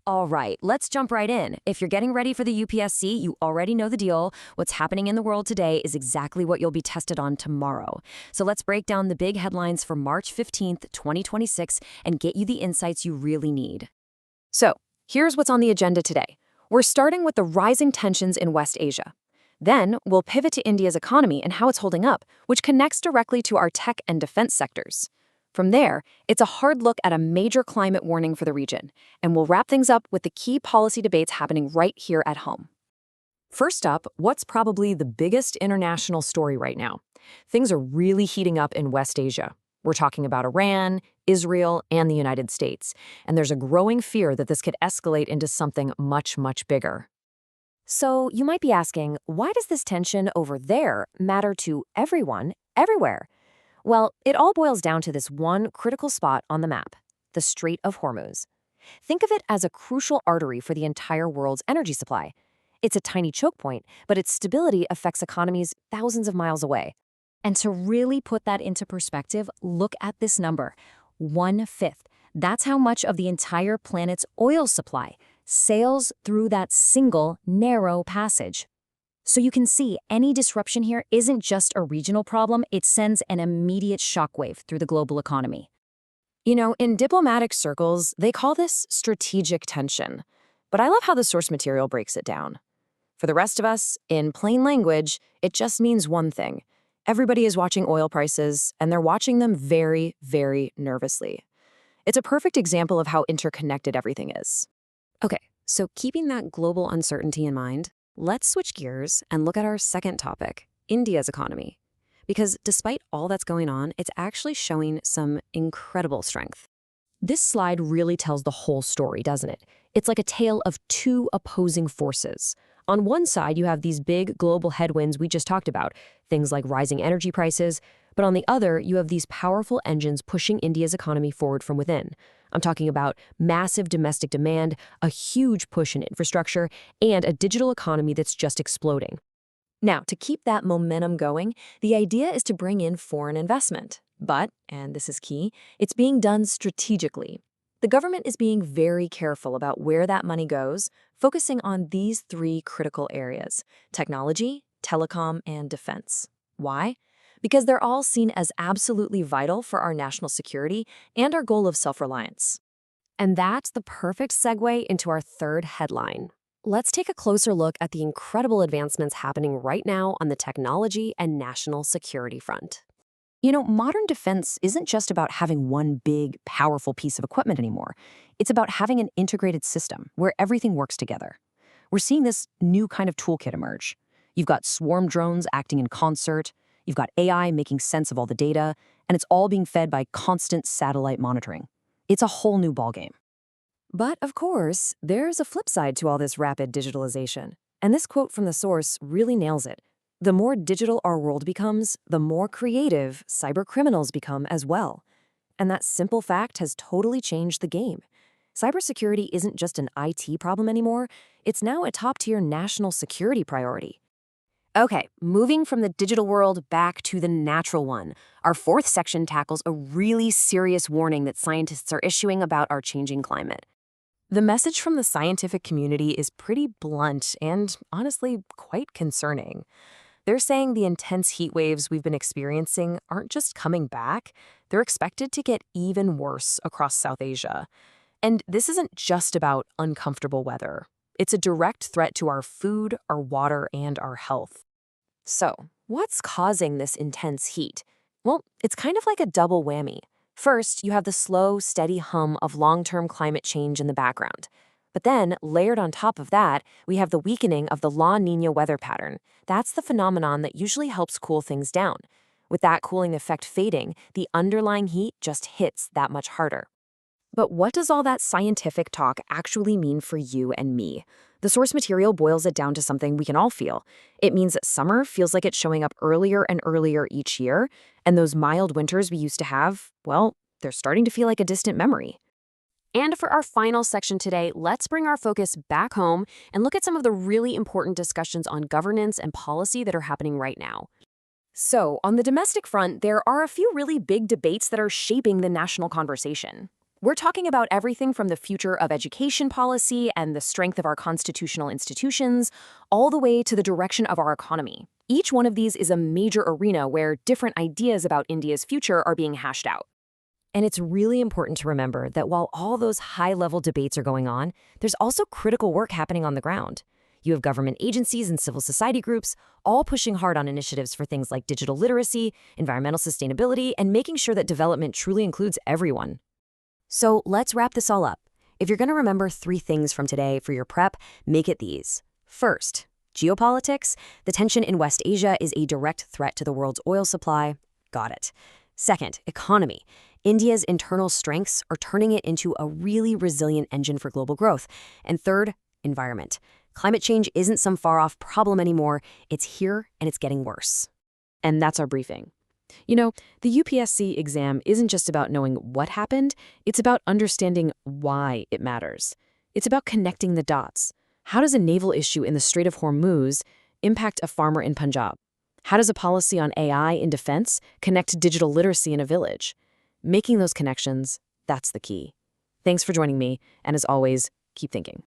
All right, let's jump right in. If you're getting ready for the UPSC, you already know the deal. What's happening in the world today is exactly what you'll be tested on tomorrow. So let's break down the big headlines for March 15th, 2026, and get you the insights you really need. So, here's what's on the agenda today. We're starting with the rising tensions in West Asia. Then, we'll pivot to India's economy and how it's holding up, which connects directly to our tech and defense sectors. From there, it's a hard look at a major climate warning for the region, and we'll wrap things up with the key policy debates happening right here at home. First up, what's probably the biggest international story right now? Things are really heating up in West Asia. We're talking about Iran, Israel, and the United States, and there's a growing fear that this could escalate into something much, much bigger. So you might be asking, why does this tension over there matter to everyone, everywhere? Well, it all boils down to this one critical spot on the map, the Strait of Hormuz. Think of it as a crucial artery for the entire world's energy supply. It's a tiny choke point, but its stability affects economies thousands of miles away. And to really put that into perspective, look at this number, 1/5. That's how much of the entire planet's oil supply sails through that single, narrow passage. So you can see any disruption here isn't just a regional problem, it sends an immediate shockwave through the global economy. You know, in diplomatic circles, they call this strategic tension. But I love how the source material breaks it down. For the rest of us, in plain language, it just means one thing. Everybody is watching oil prices, and they're watching them very, very nervously. It's a perfect example of how interconnected everything is. Okay, so keeping that global uncertainty in mind, let's switch gears and look at our second topic, India's economy. Because despite all that's going on, it's actually showing some incredible strength. This slide really tells the whole story, doesn't it? It's like a tale of two opposing forces. On one side, you have these big global headwinds we just talked about, things like rising energy prices, but on the other, you have these powerful engines pushing India's economy forward from within. I'm talking about massive domestic demand, a huge push in infrastructure, and a digital economy that's just exploding. Now, to keep that momentum going, the idea is to bring in foreign investment. But, and this is key, it's being done strategically. The government is being very careful about where that money goes, focusing on these three critical areas: technology, telecom, and defense. Why? Because they're all seen as absolutely vital for our national security and our goal of self-reliance. And that's the perfect segue into our third headline. Let's take a closer look at the incredible advancements happening right now on the technology and national security front. You know, modern defense isn't just about having one big, powerful piece of equipment anymore. It's about having an integrated system where everything works together. We're seeing this new kind of toolkit emerge. You've got swarm drones acting in concert, you've got AI making sense of all the data, and it's all being fed by constant satellite monitoring. It's a whole new ballgame. But of course, there's a flip side to all this rapid digitalization. And this quote from the source really nails it. The more digital our world becomes, the more creative cybercriminals become as well. And that simple fact has totally changed the game. Cybersecurity isn't just an IT problem anymore, it's now a top-tier national security priority. Okay, moving from the digital world back to the natural one. Our fourth section tackles a really serious warning that scientists are issuing about our changing climate. The message from the scientific community is pretty blunt and, honestly, quite concerning. They're saying the intense heat waves we've been experiencing aren't just coming back, they're expected to get even worse across South Asia. And this isn't just about uncomfortable weather. It's a direct threat to our food, our water, and our health. So, what's causing this intense heat? Well, it's kind of like a double whammy. First, you have the slow, steady hum of long-term climate change in the background. But then, layered on top of that, we have the weakening of the La Niña weather pattern. That's the phenomenon that usually helps cool things down. With that cooling effect fading, the underlying heat just hits that much harder. But what does all that scientific talk actually mean for you and me? The source material boils it down to something we can all feel. It means that summer feels like it's showing up earlier and earlier each year, and those mild winters we used to have, well, they're starting to feel like a distant memory. And for our final section today, let's bring our focus back home and look at some of the really important discussions on governance and policy that are happening right now. So, on the domestic front, there are a few really big debates that are shaping the national conversation. We're talking about everything from the future of education policy and the strength of our constitutional institutions, all the way to the direction of our economy. Each one of these is a major arena where different ideas about India's future are being hashed out. And it's really important to remember that while all those high-level debates are going on, there's also critical work happening on the ground. You have government agencies and civil society groups all pushing hard on initiatives for things like digital literacy, environmental sustainability, and making sure that development truly includes everyone. So let's wrap this all up. If you're going to remember 3 things from today for your prep, make it these. First, geopolitics. The tension in West Asia is a direct threat to the world's oil supply. Got it. Second, economy. India's internal strengths are turning it into a really resilient engine for global growth. And third, environment. Climate change isn't some far-off problem anymore. It's here and it's getting worse. And that's our briefing. You know, the UPSC exam isn't just about knowing what happened, it's about understanding why it matters. It's about connecting the dots. How does a naval issue in the Strait of Hormuz impact a farmer in Punjab? How does a policy on AI in defense connect to digital literacy in a village? Making those connections, that's the key. Thanks for joining me, and as always, keep thinking.